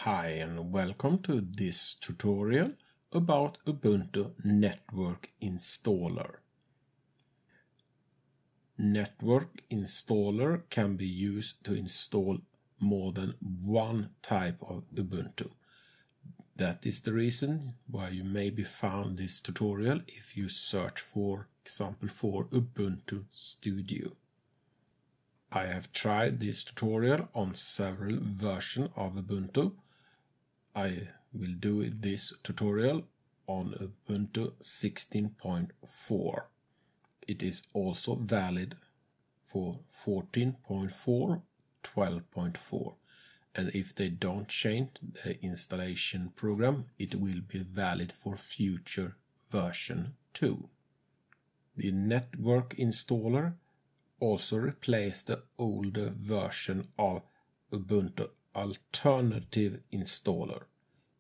Hi and welcome to this tutorial about Ubuntu Network Installer. Network Installer can be used to install more than one type of Ubuntu. That is the reason why you maybe found this tutorial if you search for example for Ubuntu Studio. I have tried this tutorial on several versions of Ubuntu. I will do this tutorial on Ubuntu 16.4. It is also valid for 14.4, 12.4, and if they don't change the installation program, it will be valid for future version 2. The network installer also replaced the older version of Ubuntu Alternative Installer.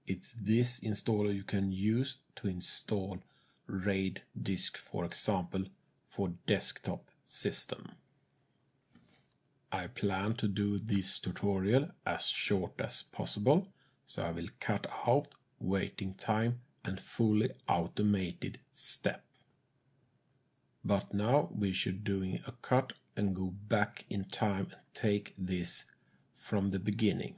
It's this installer you can use to install RAID disk, for example, for desktop system. I plan to do this tutorial as short as possible, so I will cut out waiting time and fully automated step. But now we should doing a cut and go back in time and take this from the beginning.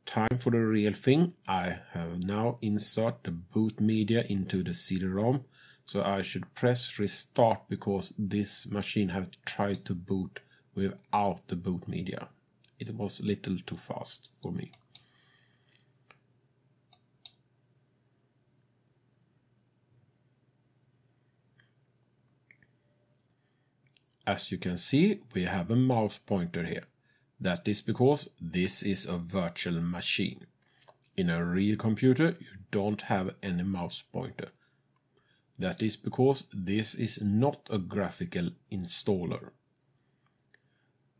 Time for the real thing. I have now inserted the boot media into the CD-ROM, so I should press restart because this machine has tried to boot without the boot media. It was a little too fast for me. As you can see, we have a mouse pointer here. That is because this is a virtual machine. In a real computer, you don't have any mouse pointer. That is because this is not a graphical installer.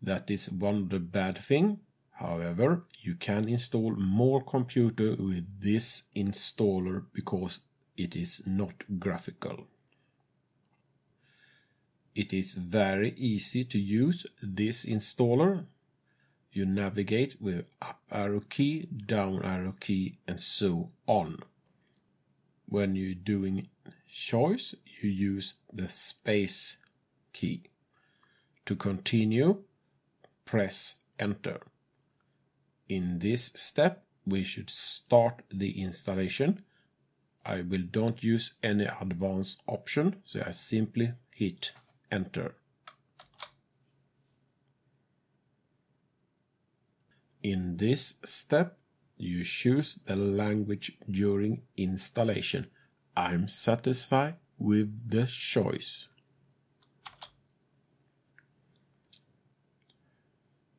That is one of the bad things. However, you can install more computer with this installer because it is not graphical. It is very easy to use this installer. You navigate with up arrow key, down arrow key, and so on. When you're doing choice, you use the space key. To continue, press enter. In this step, we should start the installation. I don't use any advanced option, so I simply hit enter. In this step, you choose the language during installation. I'm satisfied with the choice.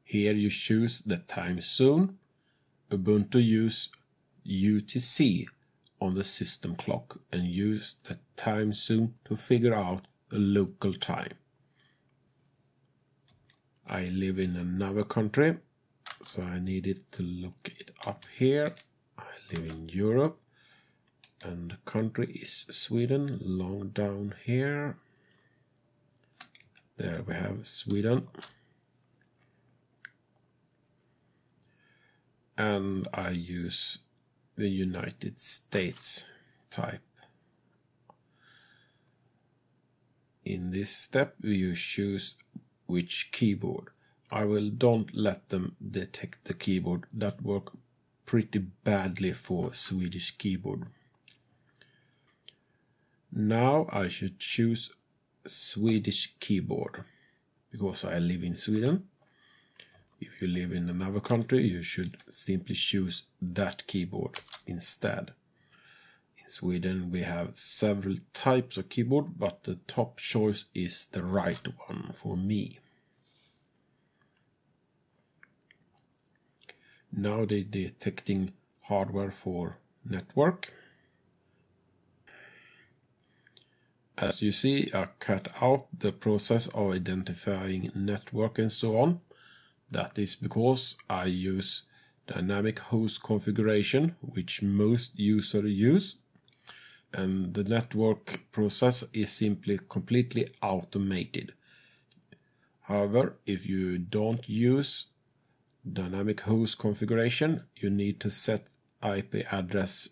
Here you choose the time zone. Ubuntu use UTC on the system clock and use the time zone to figure out the local time. I live in another country, so I needed to look it up here. I live in Europe and the country is Sweden, long down here. There we have Sweden. And I use the United States type. In this step, you choose which keyboard. Don't let them detect the keyboard. That works pretty badly for Swedish keyboard. Now I should choose Swedish keyboard because I live in Sweden. If you live in another country, you should simply choose that keyboard instead. In Sweden we have several types of keyboard, but the top choice is the right one for me. Now they're detecting hardware for network. As you see, I cut out the process of identifying network and so on. That is because I use dynamic host configuration, which most users use. And the network process is simply completely automated. However, if you don't use dynamic host configuration, you need to set IP address,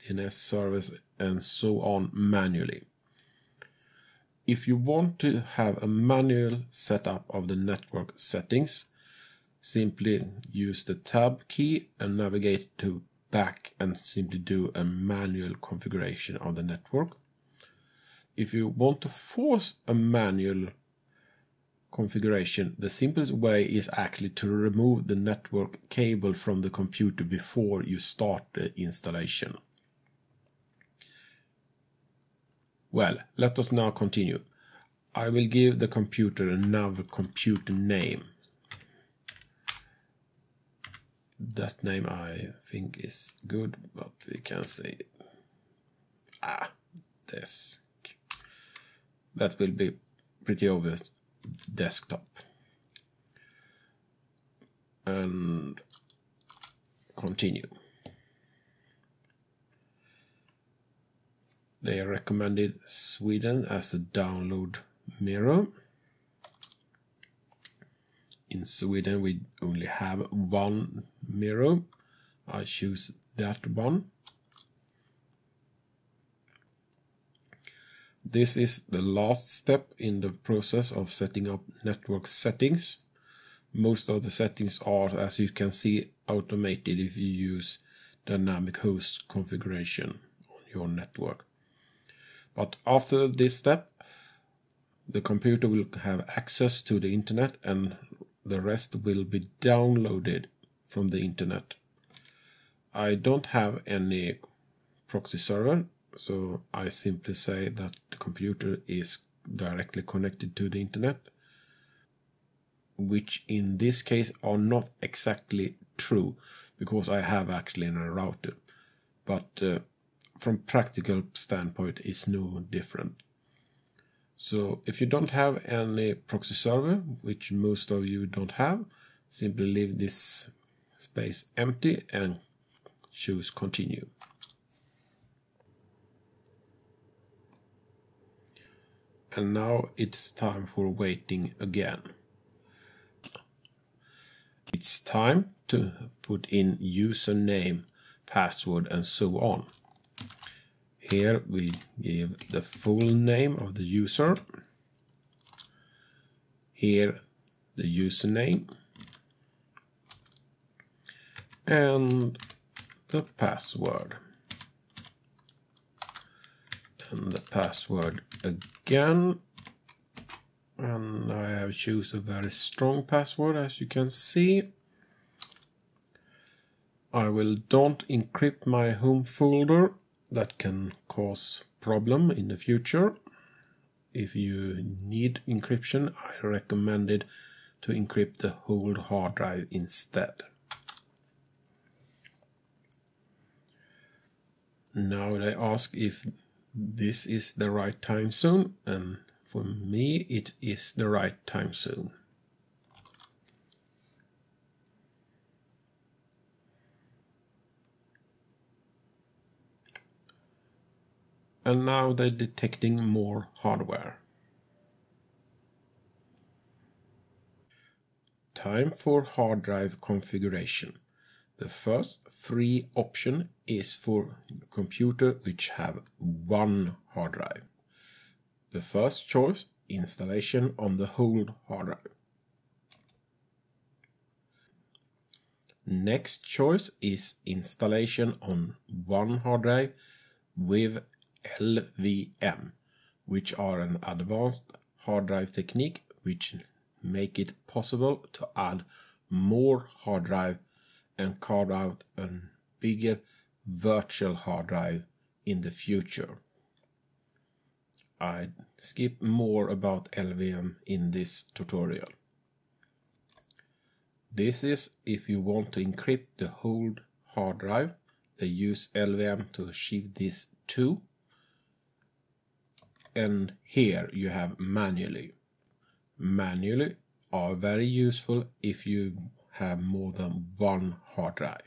DNS service, and so on manually. If you want to have a manual setup of the network settings, simply use the tab key and navigate to back and simply do a manual configuration of the network. If you want to force a manual configuration, the simplest way is actually to remove the network cable from the computer before you start the installation. Well, let us now continue. I will give the computer another computer name. That name I think is good, but we can say this. That will be pretty obvious. Desktop. And continue. They recommended Sweden as a download mirror. In Sweden we only have one mirror. I choose that one. This is the last step in the process of setting up network settings. Most of the settings are, as you can see, automated if you use dynamic host configuration on your network. But after this step, the computer will have access to the internet and the rest will be downloaded from the internet. I don't have any proxy server, so I simply say that the computer is directly connected to the internet, which in this case are not exactly true because I have actually a router, but from practical standpoint it's no different. So if you don't have any proxy server, which most of you don't have, simply leave this space empty and choose continue. And now it's time for waiting again. It's time to put in username, password, and so on. Here we give the full name of the user. Here the username. And the password. And the password again. And I have chosen a very strong password, as you can see. I will don't encrypt my home folder. That can cause problem in the future. If you need encryption, I recommend it to encrypt the whole hard drive instead. Now they ask if this is the right time zone, and for me it is the right time zone. And now they're detecting more hardware. Time for hard drive configuration. The first three option is for computer which have one hard drive. The first choice, installation on the whole hard drive. Next choice is installation on one hard drive with LVM, which are an advanced hard drive technique which make it possible to add more hard drive and carve out a bigger virtual hard drive in the future. I skip more about LVM in this tutorial. This is if you want to encrypt the whole hard drive. They use LVM to achieve this too. And here you have manually. Manually are very useful if you have more than one hard drive.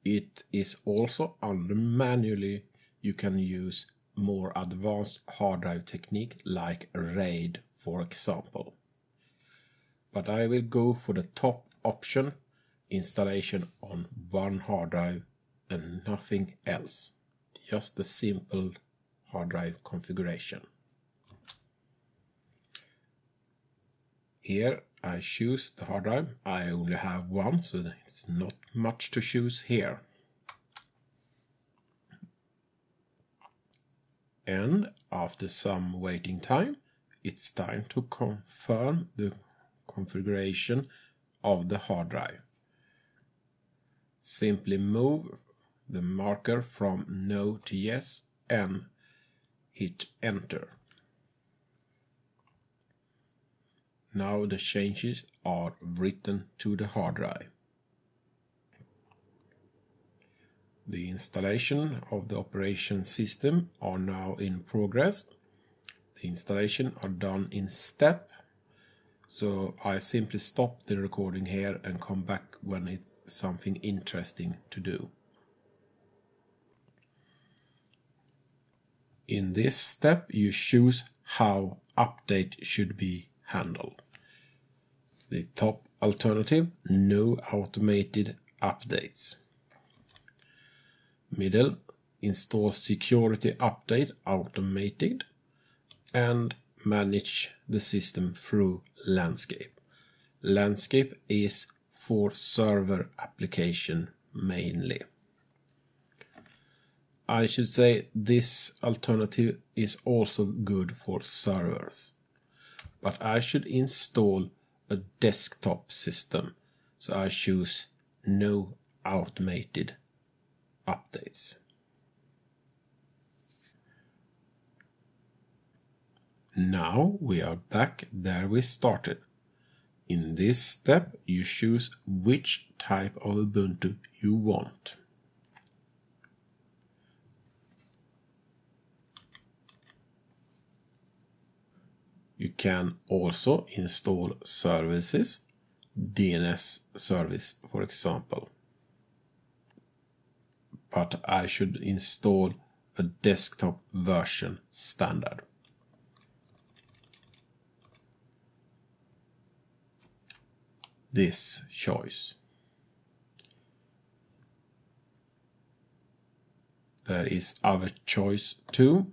It is also under manually you can use more advanced hard drive technique like RAID, for example. But I will go for the top option installation on one hard drive and nothing else. Just the simple hard drive configuration. Here I choose the hard drive. I only have one, so it's not much to choose here. And after some waiting time, it's time to confirm the configuration of the hard drive. Simply move the marker from no to yes and hit enter. Now the changes are written to the hard drive. The installation of the operation system are now in progress. The installation are done in step, so I simply stop the recording here and come back when it's something interesting to do. In this step you choose how update should be handled. The top alternative, no automated updates. Middle, install security update automated, and manage the system through landscape. Landscape is for server application mainly. I should say this alternative is also good for servers, but I should install a desktop system, so I choose no automated updates. Now we are back there we started. In this step you choose which type of Ubuntu you want. You can also install services, DNS service for example. But I should install a desktop version standard. This choice. There is other choice too,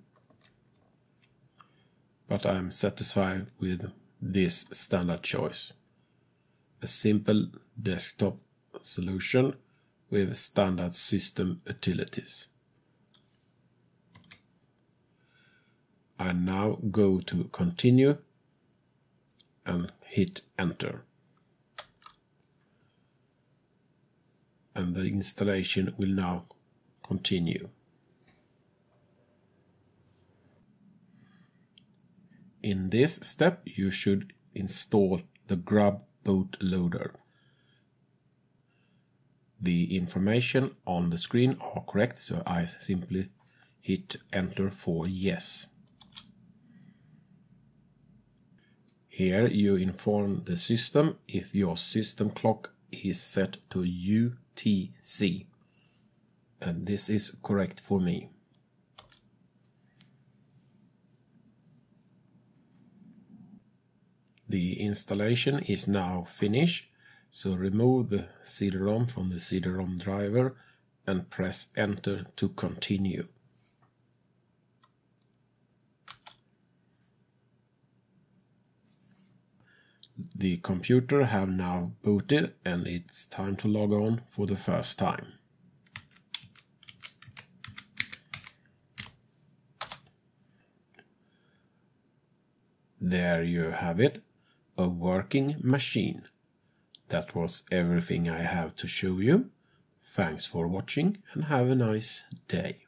but I'm satisfied with this standard choice. A simple desktop solution with standard system utilities. I now go to continue and hit enter. And the installation will now continue. In this step you should install the grub bootloader. The information on the screen are correct, so I simply hit enter for yes. Here you inform the system if your system clock is set to UTC, and this is correct for me. The installation is now finished, so remove the CD-ROM from the CD-ROM driver and press enter to continue. The computer have now booted and it's time to log on for the first time. There you have it, a working machine. That was everything I have to show you. Thanks for watching and have a nice day.